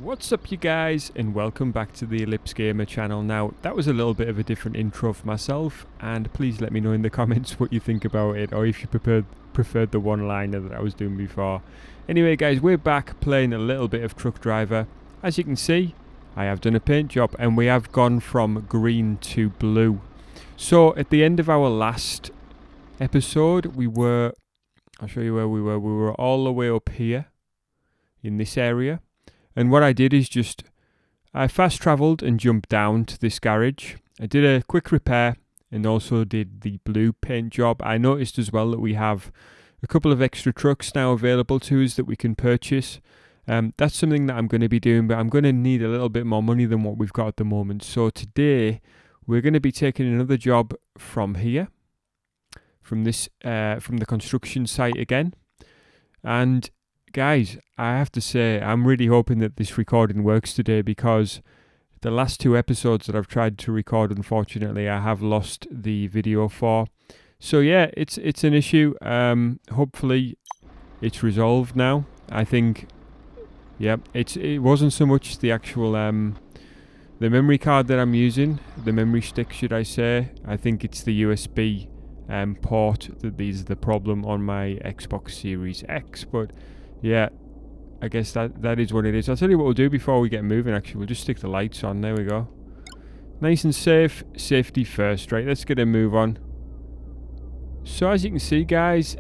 What's up you guys, and welcome back to the Ellipse Gamer channel. Now that was a little bit of a different intro for myself, and please let me know in the comments what you think about it, or if you preferred the one-liner that I was doing before. Anyway guys, we're back playing a little bit of Truck Driver. As you can see, I have done a paint job and we have gone from green to blue. So at the end of our last episode I'll show you where we were all the way up here in this area. And what I did is I fast travelled and jumped down to this garage. I did a quick repair and also did the blue paint job. I noticed as well that we have a couple of extra trucks now available to us that we can purchase. That's something that I'm going to be doing, but I'm going to need a little bit more money than what we've got at the moment. So today we're going to be taking another job from here, from the construction site again. And guys, I have to say, I'm really hoping that this recording works today, because the last two episodes that I've tried to record, unfortunately, I have lost the video for. So yeah, it's an issue. Hopefully it's resolved now. I think, yeah, it wasn't so much the actual the memory card that I'm using, the memory stick, should I say. I think it's the USB port that is the problem on my Xbox Series X, but yeah, I guess that is what it is. I'll tell you what we'll do before we get moving, actually. We'll just stick the lights on. There we go. Nice and safe. Safety first, right? Let's get a move on. So as you can see, guys,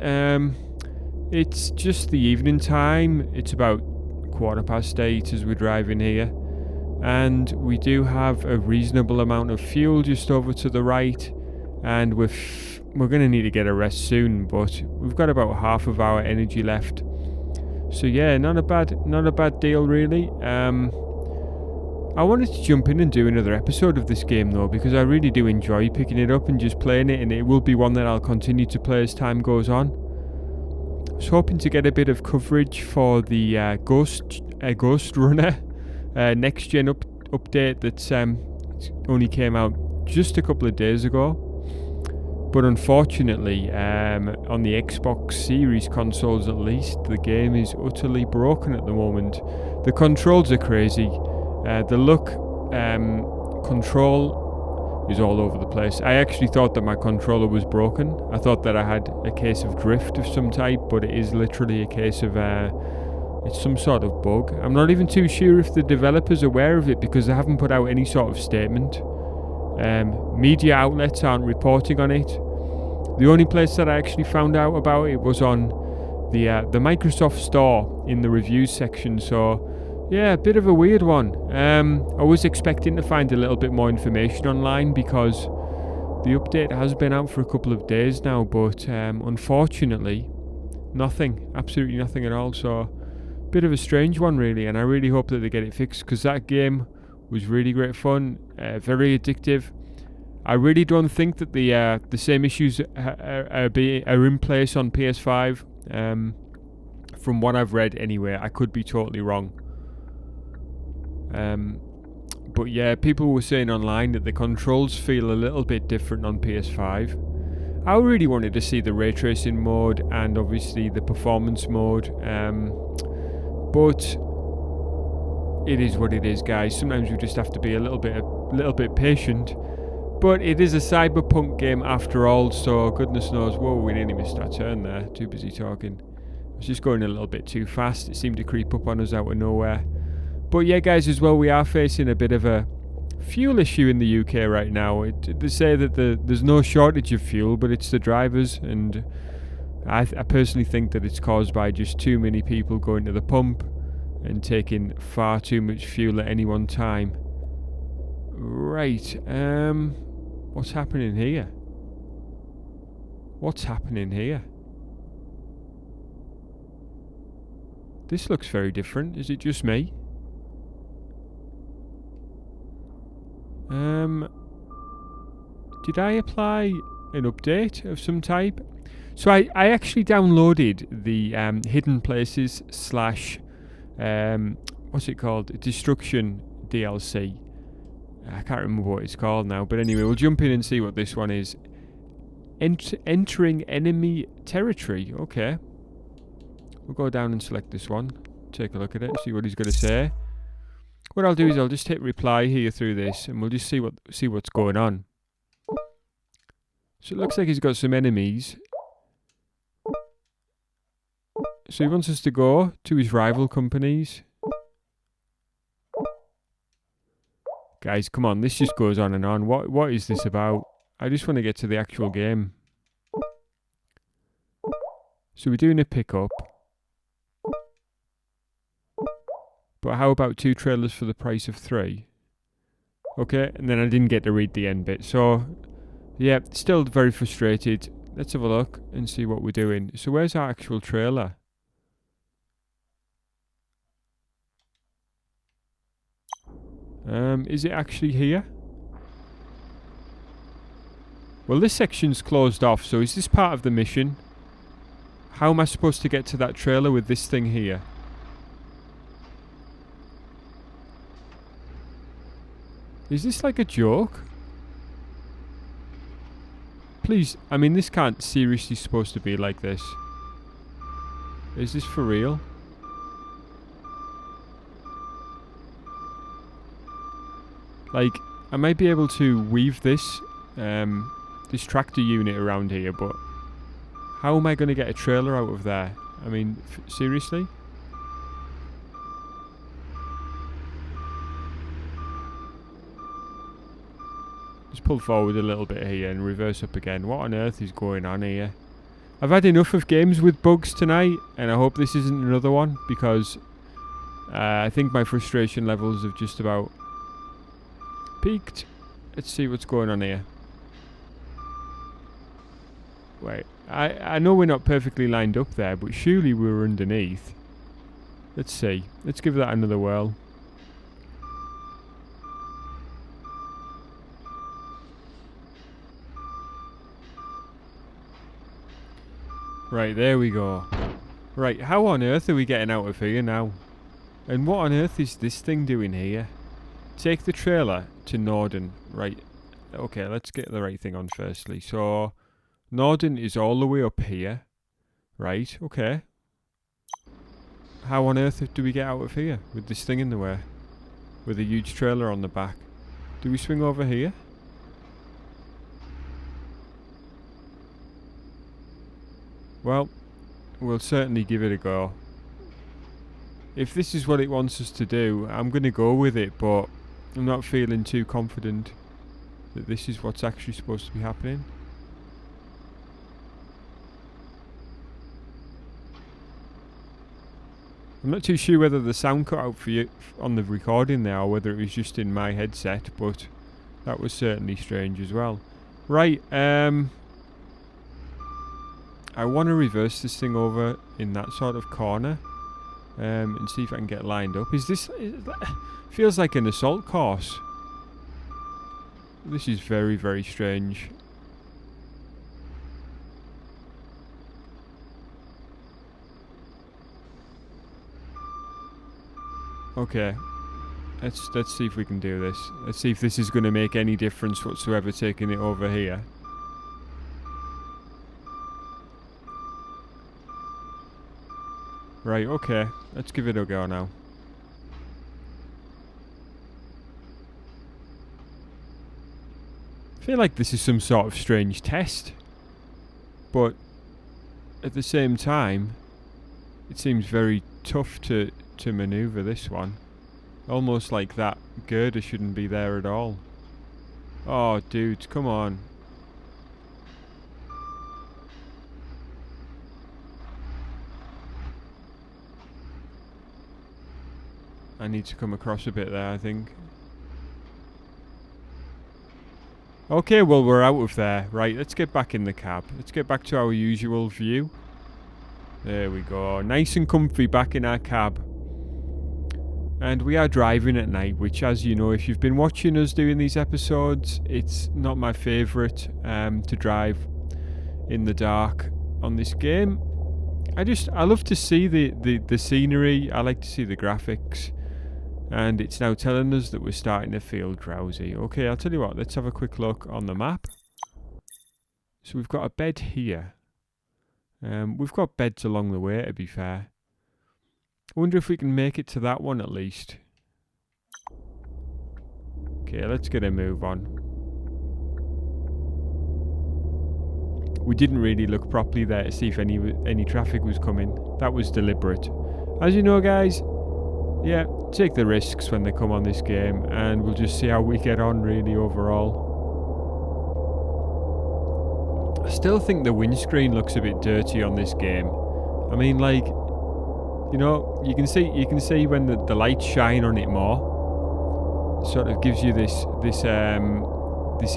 it's just the evening time. It's about 8:15 as we're driving here. And we do have a reasonable amount of fuel just over to the right. And we're going to need to get a rest soon, but we've got about half of our energy left. So yeah, not a bad deal really. I wanted to jump in and do another episode of this game though, because I really do enjoy picking it up and just playing it, and it will be one that I'll continue to play as time goes on. I was hoping to get a bit of coverage for the Ghost Runner next gen update that's only came out just a couple of days ago. But unfortunately, on the Xbox Series consoles at least, the game is utterly broken at the moment. The controls are crazy. The look control is all over the place. I actually thought that my controller was broken. I thought that I had a case of drift of some type, but it is literally a case of it's some sort of bug. I'm not even too sure if the developer's aware of it, because they haven't put out any sort of statement. Media outlets aren't reporting on it. The only place that I actually found out about it was on the Microsoft Store in the reviews section. So yeah, a bit of a weird one. I was expecting to find a little bit more information online, because the update has been out for a couple of days now, but unfortunately nothing, absolutely nothing at all. So bit of a strange one really, and I really hope that they get it fixed, because that game was really great fun, very addictive. I really don't think that the same issues are in place on PS5. From what I've read, anyway. I could be totally wrong. But yeah, people were saying online that the controls feel a little bit different on PS5. I really wanted to see the ray tracing mode and obviously the performance mode. But it is what it is, guys. Sometimes we just have to be a little bit patient. But it is a cyberpunk game after all, so goodness knows. Whoa, we nearly missed our turn there. Too busy talking. I was just going a little bit too fast. It seemed to creep up on us out of nowhere. But yeah, guys, as well, we are facing a bit of a fuel issue in the UK right now. They say that there's no shortage of fuel, but it's the drivers, and I personally think that it's caused by just too many people going to the pump and taking far too much fuel at any one time. Right, what's happening here? What's happening here? This looks very different. Is it just me? Did I apply an update of some type? So I actually downloaded the Hidden Places / what's it called? Destruction DLC. I can't remember what it's called now, but anyway, we'll jump in and see what this one is. Entering enemy territory. Okay. We'll go down and select this one. Take a look at it, see what he's going to say. What I'll do is I'll just hit reply here through this, and we'll just see what's going on. So it looks like he's got some enemies. So he wants us to go to his rival companies. Guys, come on, this just goes on and on. What is this about? I just want to get to the actual game. So we're doing a pickup. But how about 2 trailers for the price of 3? Okay, and then I didn't get to read the end bit. So, yeah, still very frustrated. Let's have a look and see what we're doing. So where's our actual trailer? Is it actually here? Well, this section's closed off, so is this part of the mission? How am I supposed to get to that trailer with this thing here? Is this like a joke? Please, I mean, this can't seriously supposed to be like this. Is this for real? Like, I might be able to weave this tractor unit around here, but how am I going to get a trailer out of there? I mean, seriously? Just pull forward a little bit here and reverse up again. What on earth is going on here? I've had enough of games with bugs tonight, and I hope this isn't another one, because I think my frustration levels have just about peaked. Let's see what's going on here. Wait, I know we're not perfectly lined up there, but surely we were underneath. Let's see. Let's give that another whirl. Right, there we go. Right, how on earth are we getting out of here now? And what on earth is this thing doing here? Take the trailer to Norden. Right, okay, let's get the right thing on firstly. So, Norden is all the way up here. Right, okay. How on earth do we get out of here with this thing in the way? With a huge trailer on the back. Do we swing over here? Well, we'll certainly give it a go. If this is what it wants us to do, I'm going to go with it, but I'm not feeling too confident that this is what's actually supposed to be happening. I'm not too sure whether the sound cut out for you on the recording there, or whether it was just in my headset, but that was certainly strange as well. Right, I want to reverse this thing over in that sort of corner, and see if I can get lined up. Feels like an assault course. This is very, very strange. Okay, let's see if we can do this. Let's see if this is going to make any difference whatsoever taking it over here. Right, okay, let's give it a go now. I feel like this is some sort of strange test, but at the same time, it seems very tough to maneuver this one. Almost like that girder shouldn't be there at all. Oh, dude, come on. I need to come across a bit there, I think. Okay, well, we're out of there. Right, let's get back in the cab. Let's get back to our usual view. There we go. Nice and comfy back in our cab. And we are driving at night, which, as you know, if you've been watching us doing these episodes, it's not my favourite to drive in the dark on this game. I love to see the scenery. I like to see the graphics. And it's now telling us that we're starting to feel drowsy. Okay, I'll tell you what, let's have a quick look on the map. So we've got a bed here. We've got beds along the way, to be fair. I wonder if we can make it to that one at least. Okay, let's get a move on. We didn't really look properly there to see if any traffic was coming. That was deliberate. As you know, guys, yeah, take the risks when they come on this game, and we'll just see how we get on really overall. I still think the windscreen looks a bit dirty on this game. I mean, like, you know, you can see when the lights shine on it more. It sort of gives you this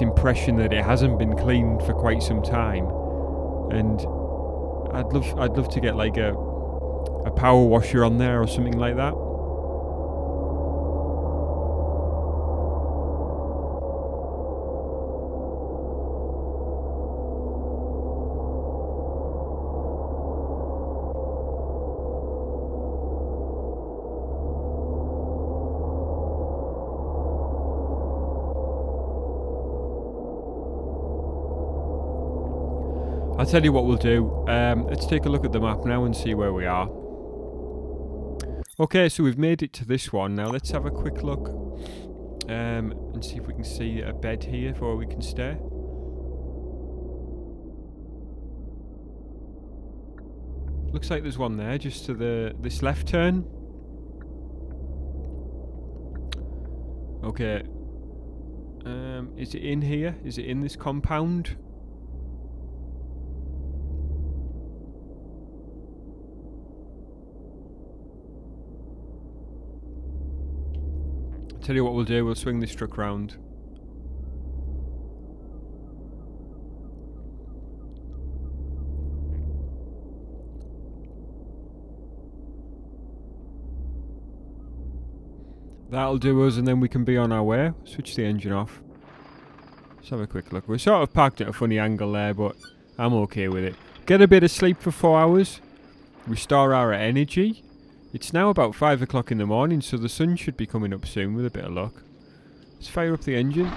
impression that it hasn't been cleaned for quite some time. And I'd love to get like a power washer on there or something like that. I'll tell you what we'll do. Let's take a look at the map now and see where we are. Okay, so we've made it to this one. Now let's have a quick look and see if we can see a bed here where we can stay. Looks like there's one there just to this left turn. Okay. Is it in here? Is it in this compound? Tell you what we'll do, we'll swing this truck round. That'll do us, and then we can be on our way. Switch the engine off. Let's have a quick look. We're sort of parked at a funny angle there, but I'm okay with it. Get a bit of sleep for 4 hours. Restore our energy. It's now about 5 o'clock in the morning, so the sun should be coming up soon with a bit of luck. Let's fire up the engine.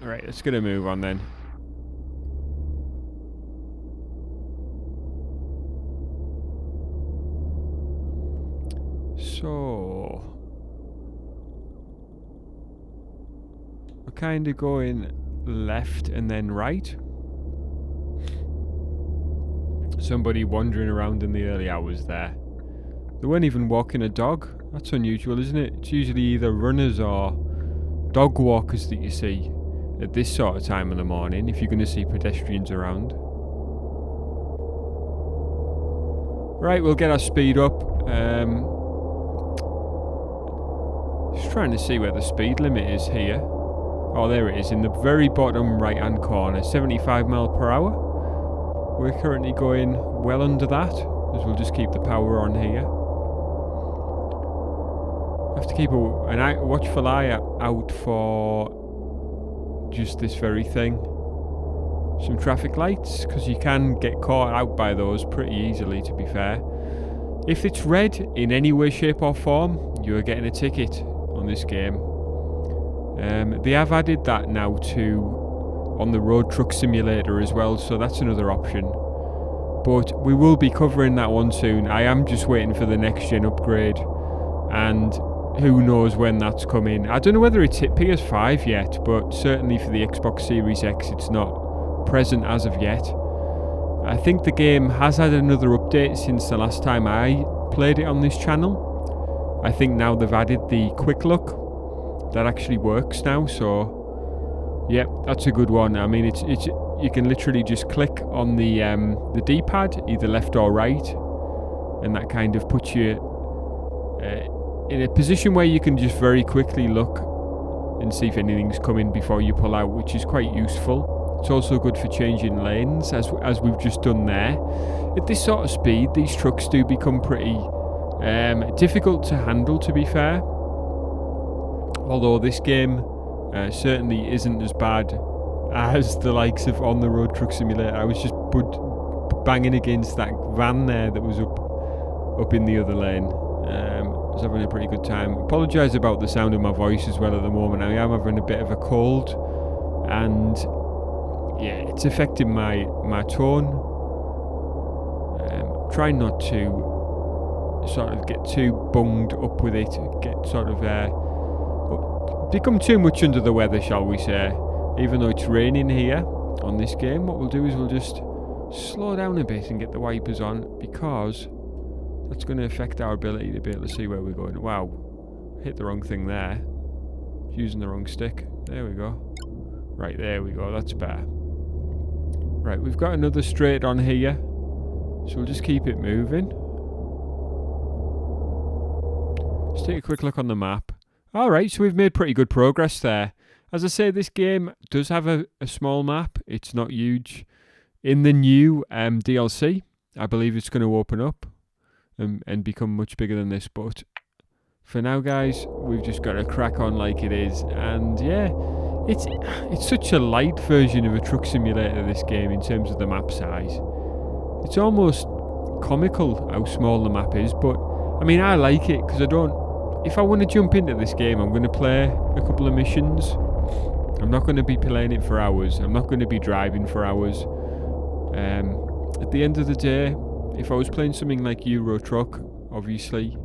Alright, let's get a move on then. So we're kind of going left and then right. Somebody wandering around in the early hours there. They weren't even walking a dog. That's unusual, isn't it? It's usually either runners or dog walkers that you see at this sort of time of the morning, if you're going to see pedestrians around. Right, we'll get our speed up. Just trying to see where the speed limit is here. Oh, there it is, in the very bottom right hand corner. 75 miles per hour. We're currently going well under that, as we'll just keep the power on here. Have to keep a watchful eye out for just this very thing. Some traffic lights, because you can get caught out by those pretty easily, to be fair. If it's red in any way, shape or form, you're getting a ticket on this game. They have added that now on the road truck simulator as well, so that's another option. But we will be covering that one soon. I am just waiting for the next gen upgrade, and who knows when that's coming. I don't know whether it's hit PS5 yet, but certainly for the Xbox Series X it's not present as of yet. I think the game has had another update since the last time I played it on this channel. I think now they've added the quick look that actually works now, so yep, that's a good one. I mean, it's you can literally just click on the D-pad, either left or right, and that kind of puts you in a position where you can just very quickly look and see if anything's coming before you pull out, which is quite useful. It's also good for changing lanes, as we've just done there. At this sort of speed, these trucks do become pretty difficult to handle, to be fair. Although this game certainly isn't as bad as the likes of On the Road Truck Simulator. I was just banging against that van there that was up in the other lane. I was having a pretty good time. Apologise about the sound of my voice as well at the moment. I am having a bit of a cold, and yeah, it's affecting my tone. Trying not to sort of get too bunged up with it, get sort of become too much under the weather, shall we say. Even though it's raining here on this game, what we'll do is we'll just slow down a bit and get the wipers on, because that's going to affect our ability to be able to see where we're going. Wow, hit the wrong thing there. Using the wrong stick. There we go. Right, there we go, that's better. Right, we've got another straight on here, so we'll just keep it moving. Let's take a quick look on the map. Alright, so we've made pretty good progress there. As I say, this game does have a small map. It's not huge. In the new DLC, I believe it's going to open up and become much bigger than this. But for now, guys, we've just got to crack on like it is. And yeah, it's such a light version of a truck simulator, this game, in terms of the map size. It's almost comical how small the map is. But, I mean, I like it because I don't... If I want to jump into this game, I'm going to play a couple of missions. I'm not going to be playing it for hours. I'm not going to be driving for hours. At the end of the day, if I was playing something like Euro Truck, obviously,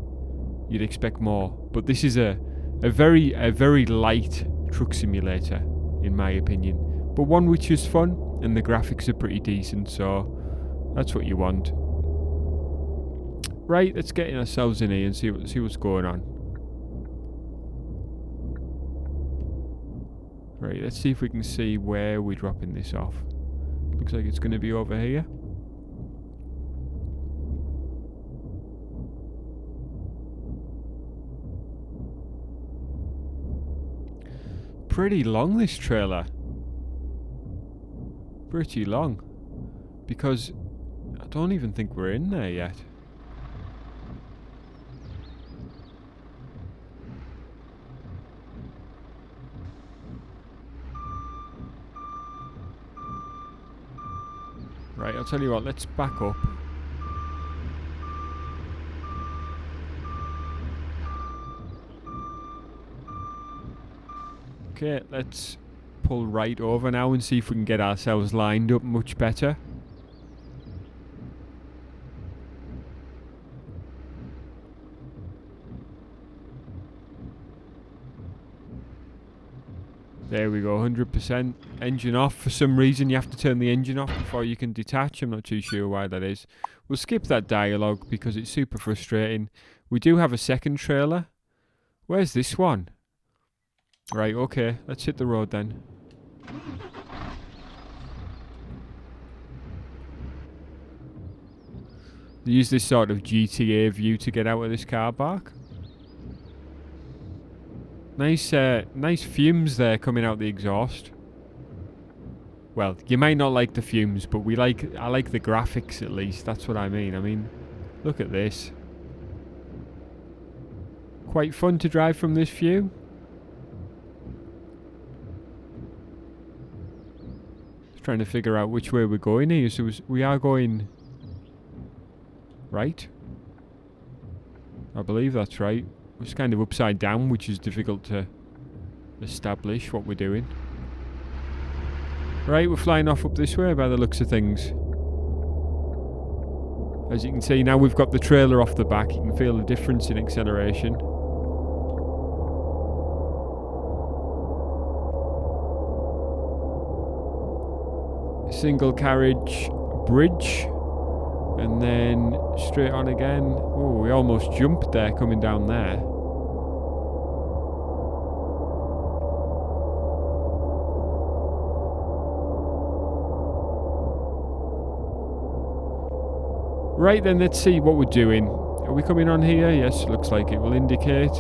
you'd expect more. But this is a very light truck simulator, in my opinion. But one which is fun, and the graphics are pretty decent, so that's what you want. Right, let's get ourselves in here and see what's going on. Right, let's see if we can see where we're dropping this off. Looks like it's going to be over here. Pretty long, this trailer. Pretty long. Because I don't even think we're in there yet. Right, I'll tell you what, let's back up. Okay, let's pull right over now and see if we can get ourselves lined up much better. There we go, 100%. Engine off. For some reason you have to turn the engine off before you can detach. I'm not too sure why that is. We'll skip that dialogue because it's super frustrating. We do have a second trailer. Where's this one? Right, okay. Let's hit the road then. Use this sort of GTA view to get out of this car park. Nice fumes there coming out the exhaust. Well, you might not like the fumes, but I like the graphics at least. That's what I mean. I mean, look at this. Quite fun to drive from this view. Just trying to figure out which way we're going here. So we are going right. I believe that's right. It's kind of upside down, which is difficult to establish what we're doing. Right, we're flying off up this way by the looks of things. As you can see, now we've got the trailer off the back. You can feel the difference in acceleration. Single carriage bridge. And then straight on again. Oh, we almost jumped there coming down there. Right then, let's see what we're doing. Are we coming on here? Yes, looks like it will indicate.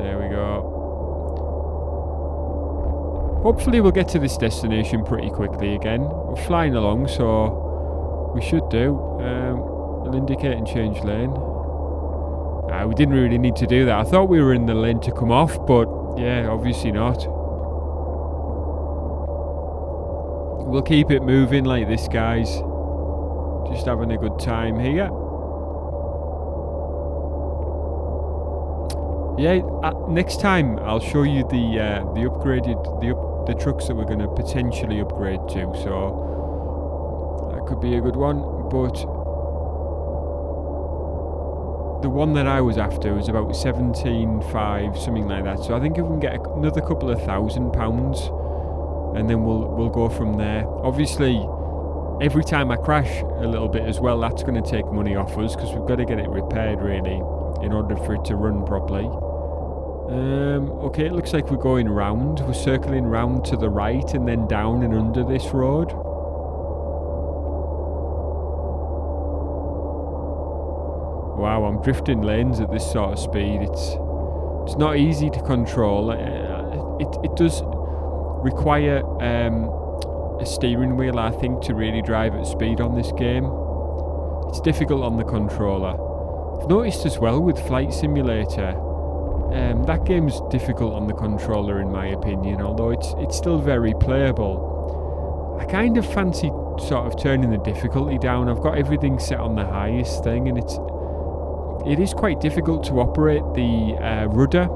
There we go. Hopefully we'll get to this destination pretty quickly again. We're flying along, so we should do. We'll indicate and change lane. We didn't really need to do that. I thought we were in the lane to come off, but yeah, obviously not. We'll keep it moving like this, guys. Just having a good time here. Yeah, next time I'll show you the upgraded the trucks that we're going to potentially upgrade to. So that could be a good one. But the one that I was after was about 17.5, something like that. So I think if we can get another couple of £1,000, and then we'll go from there. Obviously, every time I crash a little bit as well, that's going to take money off us, because we've got to get it repaired really in order for it to run properly. Okay, it looks like we're going round. We're circling round to the right and then down and under this road. Wow, I'm drifting lanes at this sort of speed. It's not easy to control. It does require a steering wheel, I think, to really drive at speed on this game. It's difficult on the controller. I've noticed as well with Flight Simulator, that game's difficult on the controller in my opinion, although it's still very playable. I kind of fancy sort of turning the difficulty down. I've got everything set on the highest thing, and it is quite difficult to operate the rudder,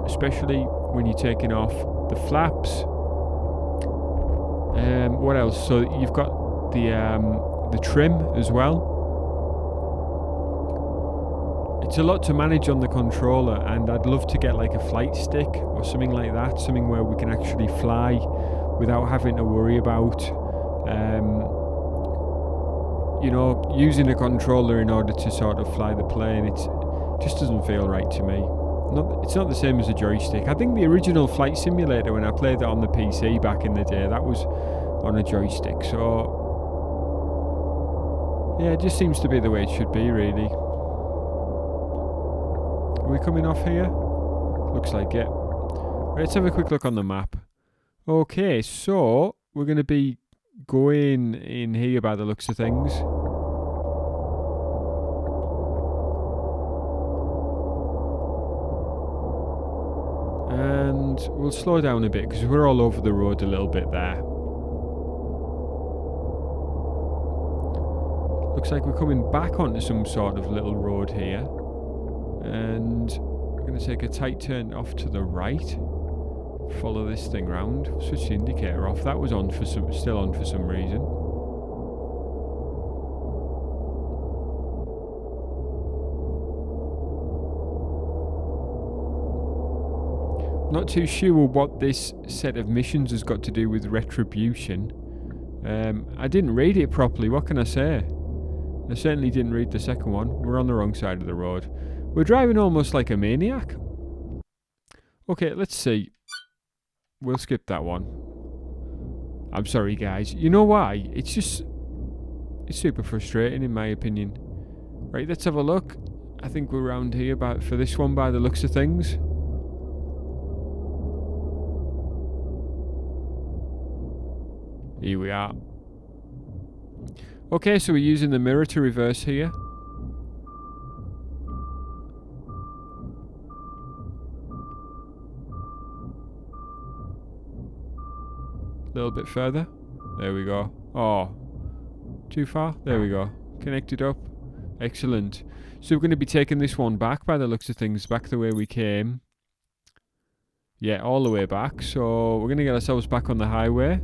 especially when you're taking off the flaps. What else? So you've got the trim as well. It's a lot to manage on the controller, and I'd love to get like a flight stick or something like that, something where we can actually fly without having to worry about using a controller in order to sort of fly the plane. It just doesn't feel right to me. It's not the same as a joystick. I think the original Flight Simulator, when I played it on the PC back in the day, that was on a joystick. So yeah, it just seems to be the way it should be really. Are we coming off here? Looks like it. Let's have a quick look on the map. Okay, so we're going to be going in here by the looks of things. And we'll slow down a bit because we're all over the road a little bit there. Looks like we're coming back onto some sort of little road here. And we're going to take a tight turn off to the right. Follow this thing round. Switch the indicator off. That was on for still on for some reason. Not too sure what this set of missions has got to do with retribution. I didn't read it properly. What can I say? I certainly didn't read the second one. We're on the wrong side of the road. We're driving almost like a maniac. Okay, let's see. We'll skip that one. I'm sorry, guys. You know why? It's super frustrating, in my opinion. Right, let's have a look. I think we're around here for this one by the looks of things. Here we are. Okay, so we're using the mirror to reverse here. A little bit further. There we go. Oh, too far? There we go. Connected up. Excellent. So we're going to be taking this one back by the looks of things, back the way we came. Yeah, all the way back. So we're going to get ourselves back on the highway.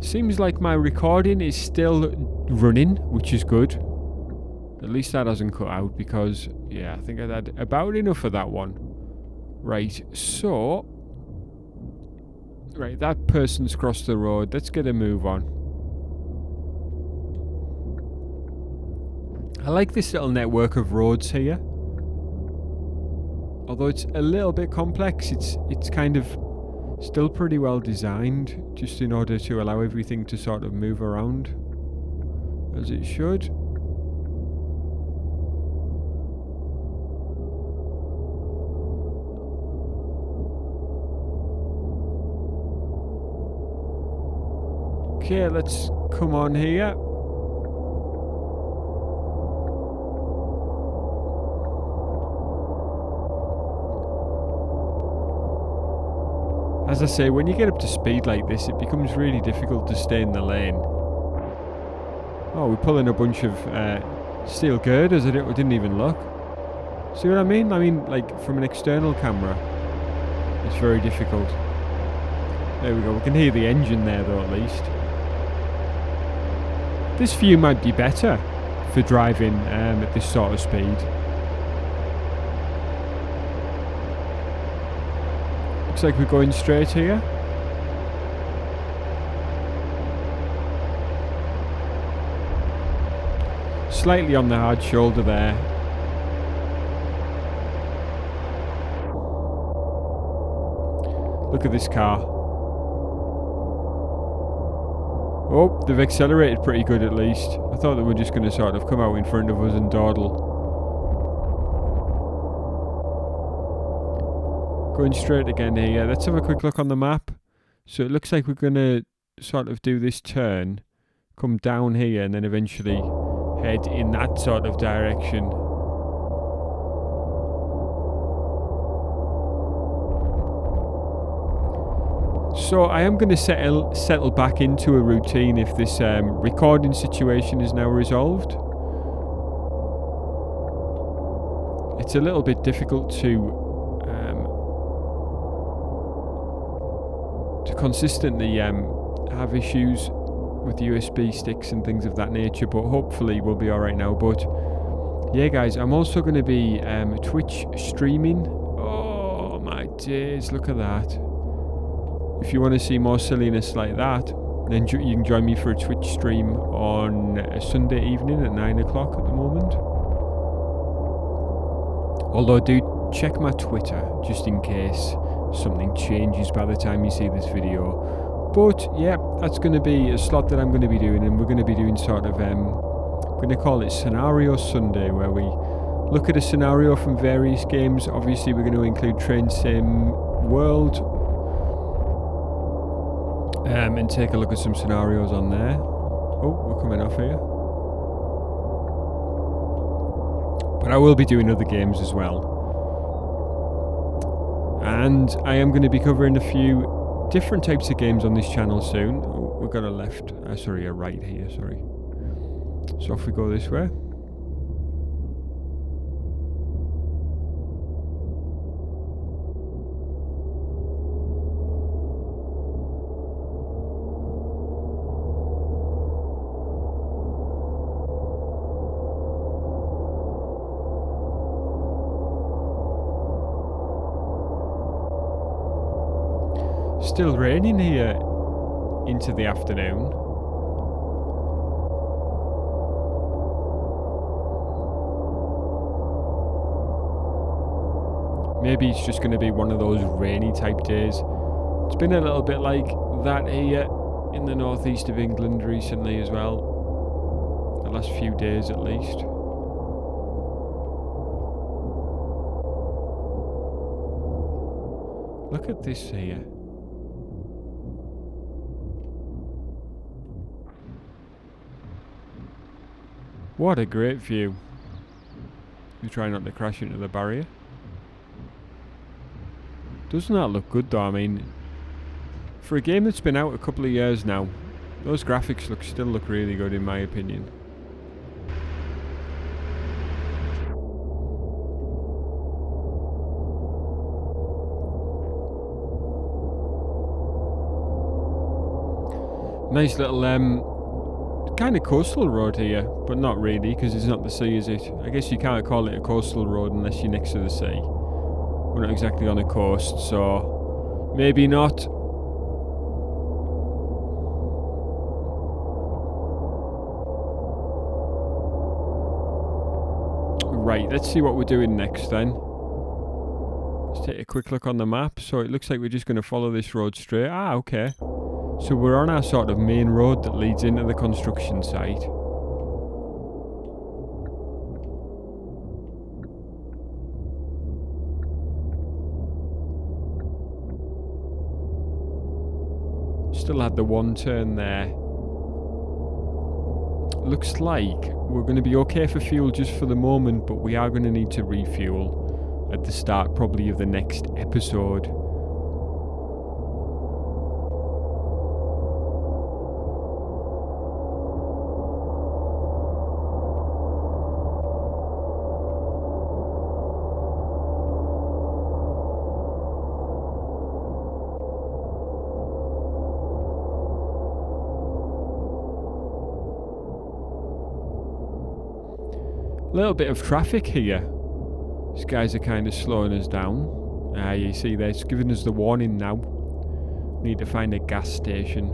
Seems like my recording is still running, which is good. At least that hasn't cut out because, yeah, I think I had about enough of that one. Right, so... Right, that person's crossed the road. Let's get a move on. I like this little network of roads here. Although it's a little bit complex, it's kind of still pretty well designed, just in order to allow everything to sort of move around as it should. Okay, let's come on here. As I say, when you get up to speed like this, it becomes really difficult to stay in the lane. Oh, we're pulling a bunch of steel girders. I didn't even look. See what I mean? I mean, like, from an external camera, it's very difficult. There we go. We can hear the engine there, though, at least. This view might be better. for driving at this sort of speed. Looks like we're going straight here. Slightly on the hard shoulder there. Look at this car. Oh, they've accelerated pretty good at least. I thought they were just going to sort of come out in front of us and dawdle. Going straight again here. Let's have a quick look on the map. So it looks like we're going to sort of do this turn, come down here, and then eventually head in that sort of direction. So I am going to settle back into a routine if this recording situation is now resolved. It's a little bit difficult to consistently have issues with USB sticks and things of that nature, but hopefully we'll be alright now. But yeah guys, I'm also going to be Twitch streaming. Oh my days, look at that. If you want to see more silliness like that, then you can join me for a Twitch stream on a Sunday evening at 9 o'clock at the moment. Although do check my Twitter just in case something changes by the time you see this video. But yeah, that's going to be a slot that I'm going to be doing, and we're going to be doing sort of I'm going to call it Scenario Sunday, where we look at a scenario from various games. Obviously we're going to include Train Sim World, and take a look at some scenarios on there. Oh, we're coming off here. But I will be doing other games as well. And I am going to be covering a few different types of games on this channel soon. Oh, we've got a right here, sorry. So off we go this way. Still raining here into the afternoon. Maybe it's just going to be one of those rainy type days. It's been a little bit like that here in the northeast of England recently as well. The last few days at least. Look at this here. What a great view. You try not to crash into the barrier. Doesn't that look good though? I mean, for a game that's been out a couple of years now, those graphics still look really good in my opinion. Nice little kind of coastal road here, but not really, because it's not the sea, is it? I guess you can't call it a coastal road unless you're next to the sea. We're not exactly on a coast, so maybe not. Right, let's see what we're doing next then. Let's take a quick look on the map. So it looks like we're just going to follow this road straight. Ah, okay. So we're on our sort of main road that leads into the construction site. Still had the one turn there. Looks like we're going to be okay for fuel just for the moment, but we are going to need to refuel at the start probably of the next episode. Little bit of traffic here. These guys are kind of slowing us down. You see they're giving us the warning now. Need to find a gas station.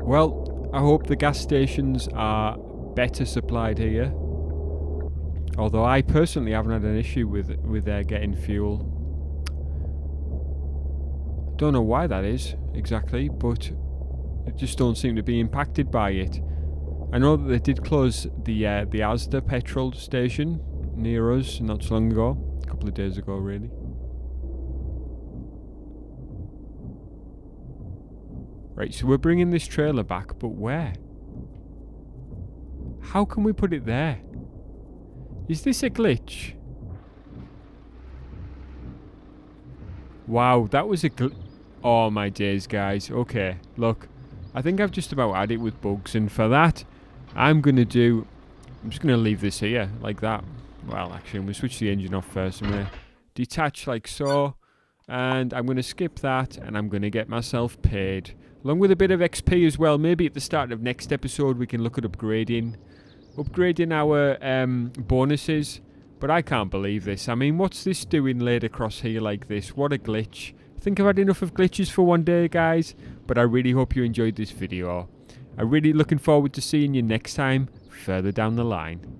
Well, I hope the gas stations are better supplied here. Although I personally haven't had an issue with getting fuel. Don't know why that is exactly, but I just don't seem to be impacted by it. I know that they did close the Asda petrol station near us not so long ago, a couple of days ago really. Right, so we're bringing this trailer back, but where? How can we put it there? Is this a glitch? Wow, that was a glitch. Oh my days, guys. Okay, look. I think I've just about had it with bugs, and for that, I'm just going to leave this here, like that. Well, actually, I'm going to switch the engine off first. I'm going to detach like so, and I'm going to skip that, and I'm going to get myself paid. Along with a bit of XP as well. Maybe at the start of next episode, we can look at upgrading our bonuses. But I can't believe this. I mean, what's this doing laid across here like this? What a glitch. I think I've had enough of glitches for one day, guys. But I really hope you enjoyed this video. I'm really looking forward to seeing you next time, further down the line.